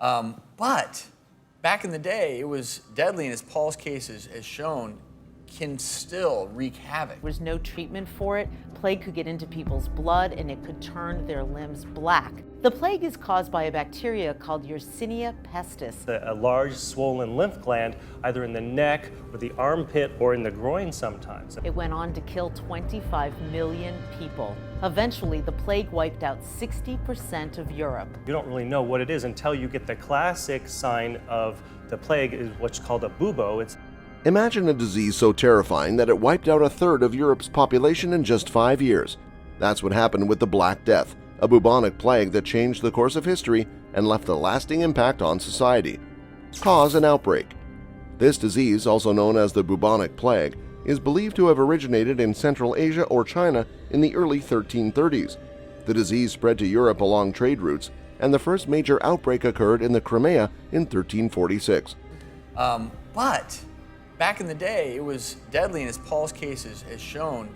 But back in the day, it was deadly, and as Paul's case has shown, can still wreak havoc. There was no treatment for it. Plague could get into people's blood and it could turn their limbs black. The plague is caused by a bacteria called Yersinia pestis. A large swollen lymph gland either in the neck or the armpit or in the groin sometimes. It went on to kill 25 million people. Eventually, the plague wiped out 60% of Europe. You don't really know what it is until you get the classic sign of the plague, is what's called a bubo. Imagine a disease so terrifying that it wiped out a third of Europe's population in just 5 years. That's what happened with the Black Death, a bubonic plague that changed the course of history and left a lasting impact on society. Cause and outbreak. This disease, also known as the bubonic plague, is believed to have originated in Central Asia or China in the early 1330s. The disease spread to Europe along trade routes, and the first major outbreak occurred in the Crimea in 1346. But back in the day, it was deadly, and as Paul's case has shown,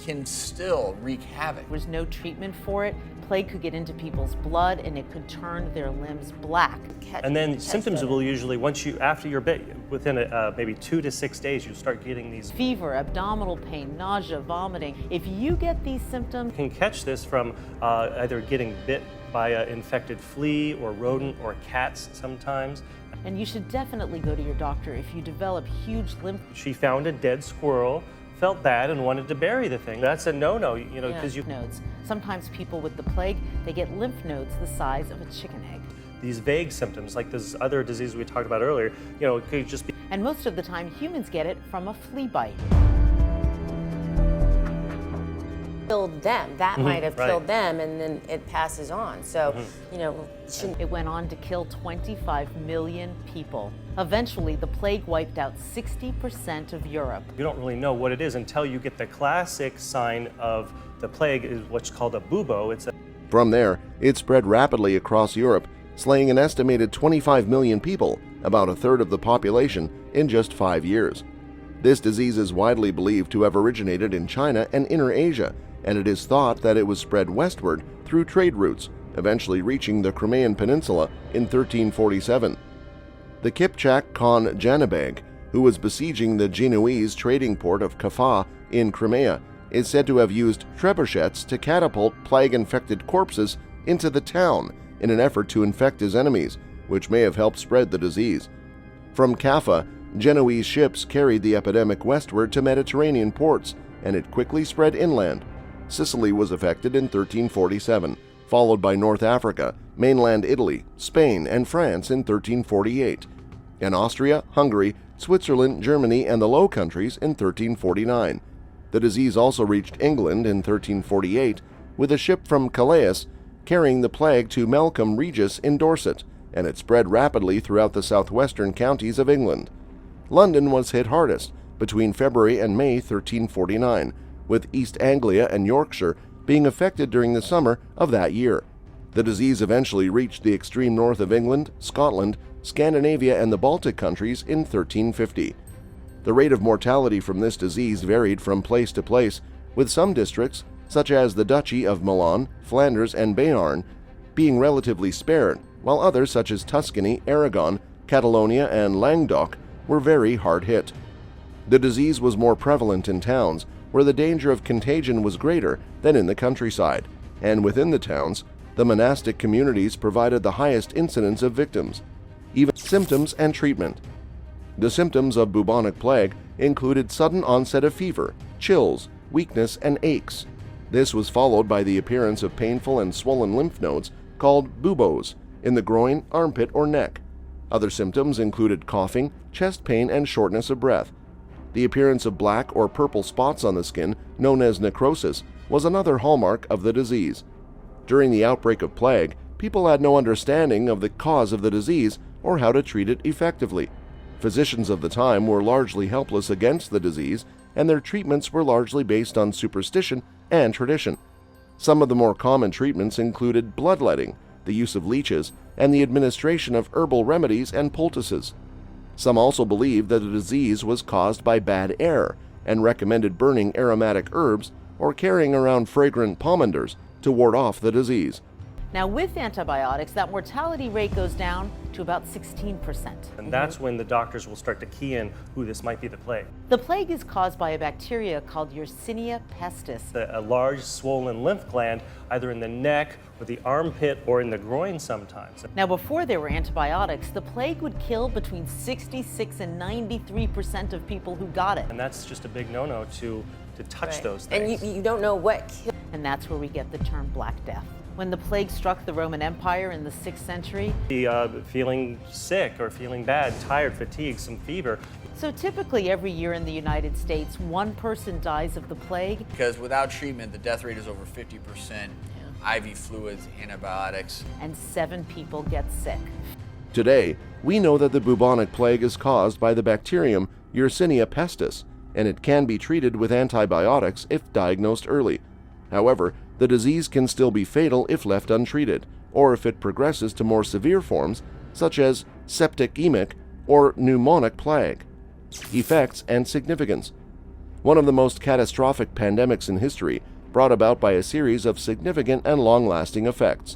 can still wreak havoc. There was no treatment for it. Plague could get into people's blood and it could turn their limbs black. And then symptoms will usually, after you're bit, within maybe 2 to 6 days, you'll start getting these fever, abdominal pain, nausea, vomiting. If you get these symptoms, you can catch this from either getting bit by an infected flea or rodent or cats sometimes. And you should definitely go to your doctor if you develop huge lymph. She found a dead squirrel, felt bad, and wanted to bury the thing. That's a no-no, because nodes. Sometimes people with the plague, they get lymph nodes the size of a chicken egg. These vague symptoms, like this other disease we talked about earlier, it could just be. And most of the time, humans get it from a flea bite. Killed them. That might have killed them, and then it passes on. So, it went on to kill 25 million people. Eventually, the plague wiped out 60% of Europe. You don't really know what it is until you get the classic sign of the plague, is what's called a bubo. From there, it spread rapidly across Europe, slaying an estimated 25 million people, about a third of the population, in just 5 years. This disease is widely believed to have originated in China and Inner Asia, and it is thought that it was spread westward through trade routes, eventually reaching the Crimean Peninsula in 1347. The Kipchak Khan Janibeg, who was besieging the Genoese trading port of Kaffa in Crimea, is said to have used trebuchets to catapult plague-infected corpses into the town in an effort to infect his enemies, which may have helped spread the disease. From Kaffa, Genoese ships carried the epidemic westward to Mediterranean ports, and it quickly spread inland. Sicily was affected in 1347, followed by North Africa, mainland Italy, Spain, and France in 1348, and Austria, Hungary, Switzerland, Germany, and the Low Countries in 1349. The disease also reached England in 1348 with a ship from Calais carrying the plague to Melcombe Regis in Dorset, and it spread rapidly throughout the southwestern counties of England. London was hit hardest between February and May 1349, with East Anglia and Yorkshire being affected during the summer of that year. The disease eventually reached the extreme north of England, Scotland, Scandinavia, and the Baltic countries in 1350. The rate of mortality from this disease varied from place to place, with some districts, such as the Duchy of Milan, Flanders, and Béarn, being relatively spared, while others such as Tuscany, Aragon, Catalonia, and Languedoc were very hard hit. The disease was more prevalent in towns, where the danger of contagion was greater than in the countryside, and within the towns, the monastic communities provided the highest incidence of victims. Even symptoms and treatment. The symptoms of bubonic plague included sudden onset of fever, chills, weakness, and aches. This was followed by the appearance of painful and swollen lymph nodes called buboes in the groin, armpit, or neck. Other symptoms included coughing, chest pain, and shortness of breath. The appearance of black or purple spots on the skin, known as necrosis, was another hallmark of the disease. During the outbreak of plague, people had no understanding of the cause of the disease or how to treat it effectively. Physicians of the time were largely helpless against the disease, and their treatments were largely based on superstition and tradition. Some of the more common treatments included bloodletting, the use of leeches, and the administration of herbal remedies and poultices. Some also believed that the disease was caused by bad air and recommended burning aromatic herbs or carrying around fragrant pomanders to ward off the disease. Now, with antibiotics, that mortality rate goes down to about 16%. And that's when the doctors will start to key in who this might be the plague. The plague is caused by a bacteria called Yersinia pestis. A large swollen lymph gland, either in the neck or the armpit or in the groin sometimes. Now, before there were antibiotics, the plague would kill between 66 and 93% of people who got it. And that's just a big no-no to touch Right. those And things. you don't know what killed. And that's where we get the term Black Death. When the plague struck the Roman Empire in the 6th century, Feeling sick or feeling bad, tired, fatigued, some fever. so typically every year in the United States, one person dies of the plague. Because without treatment, the death rate is over 50%. IV fluids, antibiotics. And 7 people get sick. Today, we know that the bubonic plague is caused by the bacterium Yersinia pestis, and it can be treated with antibiotics if diagnosed early. However, the disease can still be fatal if left untreated, or if it progresses to more severe forms, such as septicemic or pneumonic plague. Effects and significance. One of the most catastrophic pandemics in history, brought about by a series of significant and long-lasting effects.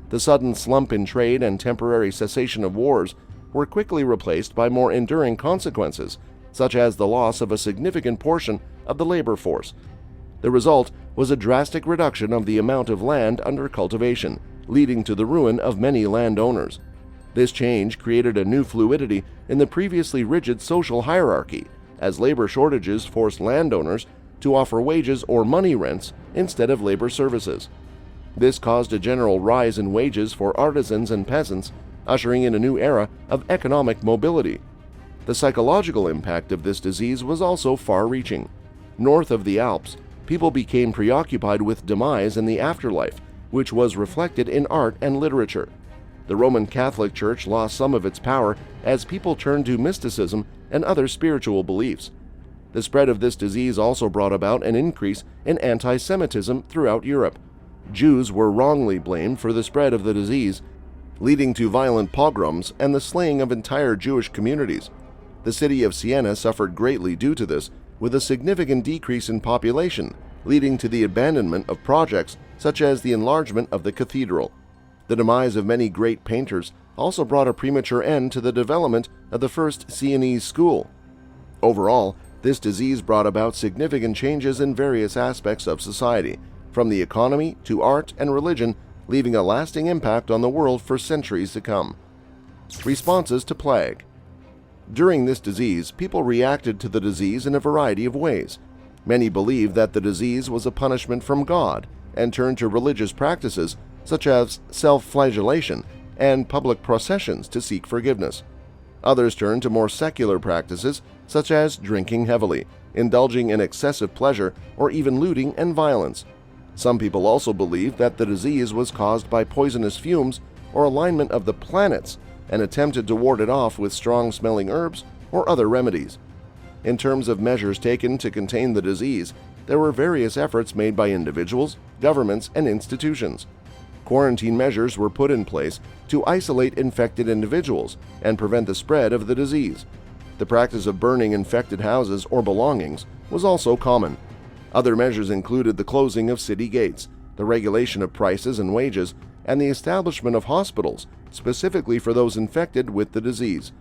The sudden slump in trade and temporary cessation of wars were quickly replaced by more enduring consequences, such as the loss of a significant portion of the labor force. The result was a drastic reduction of the amount of land under cultivation, leading to the ruin of many landowners. This change created a new fluidity in the previously rigid social hierarchy, as labor shortages forced landowners to offer wages or money rents instead of labor services. This caused a general rise in wages for artisans and peasants, ushering in a new era of economic mobility. The psychological impact of this disease was also far-reaching. North of the Alps, people became preoccupied with demise in the afterlife, which was reflected in art and literature. The Roman Catholic Church lost some of its power as people turned to mysticism and other spiritual beliefs. The spread of this disease also brought about an increase in anti-Semitism throughout Europe. Jews were wrongly blamed for the spread of the disease, leading to violent pogroms and the slaying of entire Jewish communities. The city of Siena suffered greatly due to this, with a significant decrease in population, leading to the abandonment of projects such as the enlargement of the cathedral. The demise of many great painters also brought a premature end to the development of the first Sienese school. Overall, this disease brought about significant changes in various aspects of society, from the economy to art and religion, leaving a lasting impact on the world for centuries to come. Responses to plague. During this disease, people reacted to the disease in a variety of ways. Many believed that the disease was a punishment from God and turned to religious practices such as self-flagellation and public processions to seek forgiveness. Others turned to more secular practices such as drinking heavily, indulging in excessive pleasure, or even looting and violence. Some people also believed that the disease was caused by poisonous fumes or alignment of the planets and attempted to ward it off with strong-smelling herbs or other remedies. In terms of measures taken to contain the disease, there were various efforts made by individuals, governments, and institutions. Quarantine measures were put in place to isolate infected individuals and prevent the spread of the disease. The practice of burning infected houses or belongings was also common. Other measures included the closing of city gates, the regulation of prices and wages, and the establishment of hospitals specifically for those infected with the disease.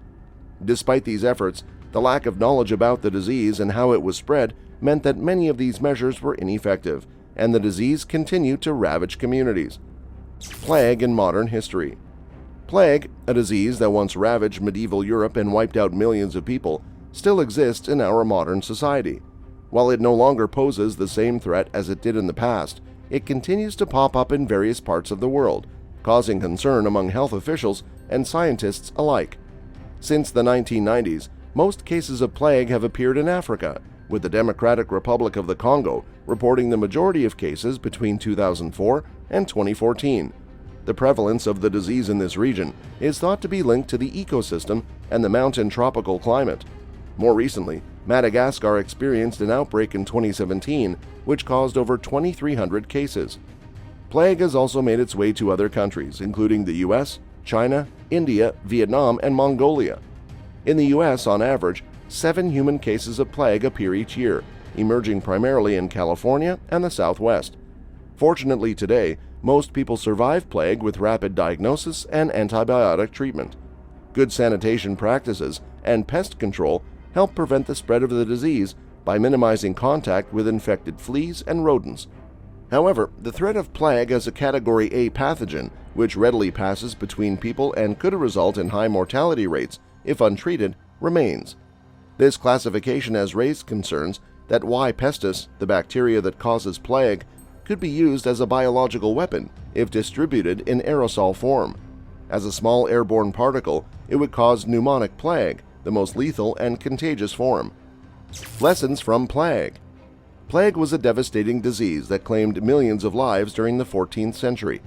Despite these efforts, the lack of knowledge about the disease and how it was spread meant that many of these measures were ineffective, and the disease continued to ravage communities. Plague in modern history. Plague, a disease that once ravaged medieval Europe and wiped out millions of people, still exists in our modern society. While it no longer poses the same threat as it did in the past, it continues to pop up in various parts of the world, causing concern among health officials and scientists alike. Since the 1990s, most cases of plague have appeared in Africa, with the Democratic Republic of the Congo reporting the majority of cases between 2004 and 2014. The prevalence of the disease in this region is thought to be linked to the ecosystem and the mountain tropical climate. More recently, Madagascar experienced an outbreak in 2017, which caused over 2,300 cases. Plague has also made its way to other countries, including the US, China, India, Vietnam, and Mongolia. In the US, on average, 7 human cases of plague appear each year, emerging primarily in California and the Southwest. Fortunately today, most people survive plague with rapid diagnosis and antibiotic treatment. Good sanitation practices and pest control help prevent the spread of the disease by minimizing contact with infected fleas and rodents. However, the threat of plague as a Category A pathogen, which readily passes between people and could result in high mortality rates if untreated, remains. This classification has raised concerns that Y. pestis, the bacteria that causes plague, could be used as a biological weapon if distributed in aerosol form. As a small airborne particle, it would cause pneumonic plague, the most lethal and contagious form. Lessons from plague. Plague was a devastating disease that claimed millions of lives during the 14th century.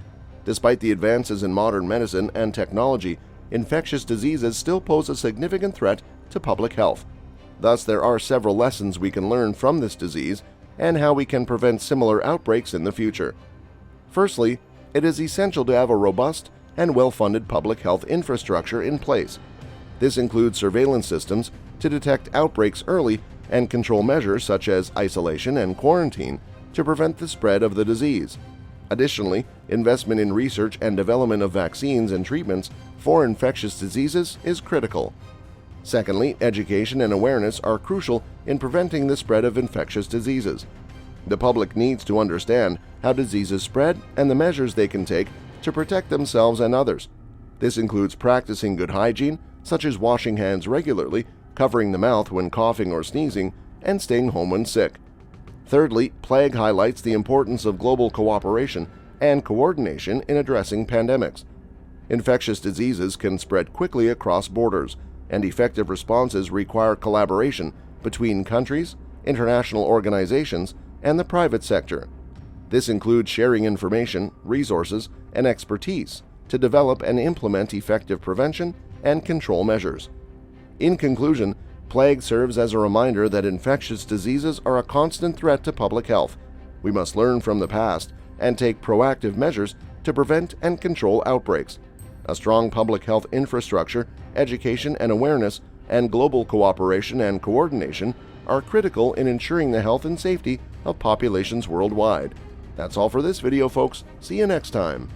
Despite the advances in modern medicine and technology, infectious diseases still pose a significant threat to public health. Thus, there are several lessons we can learn from this disease and how we can prevent similar outbreaks in the future. Firstly, it is essential to have a robust and well-funded public health infrastructure in place. This includes surveillance systems to detect outbreaks early and control measures such as isolation and quarantine to prevent the spread of the disease. Additionally, investment in research and development of vaccines and treatments for infectious diseases is critical. Secondly, education and awareness are crucial in preventing the spread of infectious diseases. The public needs to understand how diseases spread and the measures they can take to protect themselves and others. This includes practicing good hygiene, such as washing hands regularly, covering the mouth when coughing or sneezing, and staying home when sick. Thirdly, plague highlights the importance of global cooperation and coordination in addressing pandemics. Infectious diseases can spread quickly across borders, and effective responses require collaboration between countries, international organizations, and the private sector. This includes sharing information, resources, and expertise to develop and implement effective prevention and control measures. In conclusion, plague serves as a reminder that infectious diseases are a constant threat to public health. We must learn from the past and take proactive measures to prevent and control outbreaks. A strong public health infrastructure, education and awareness, and global cooperation and coordination are critical in ensuring the health and safety of populations worldwide. That's all for this video, folks. See you next time.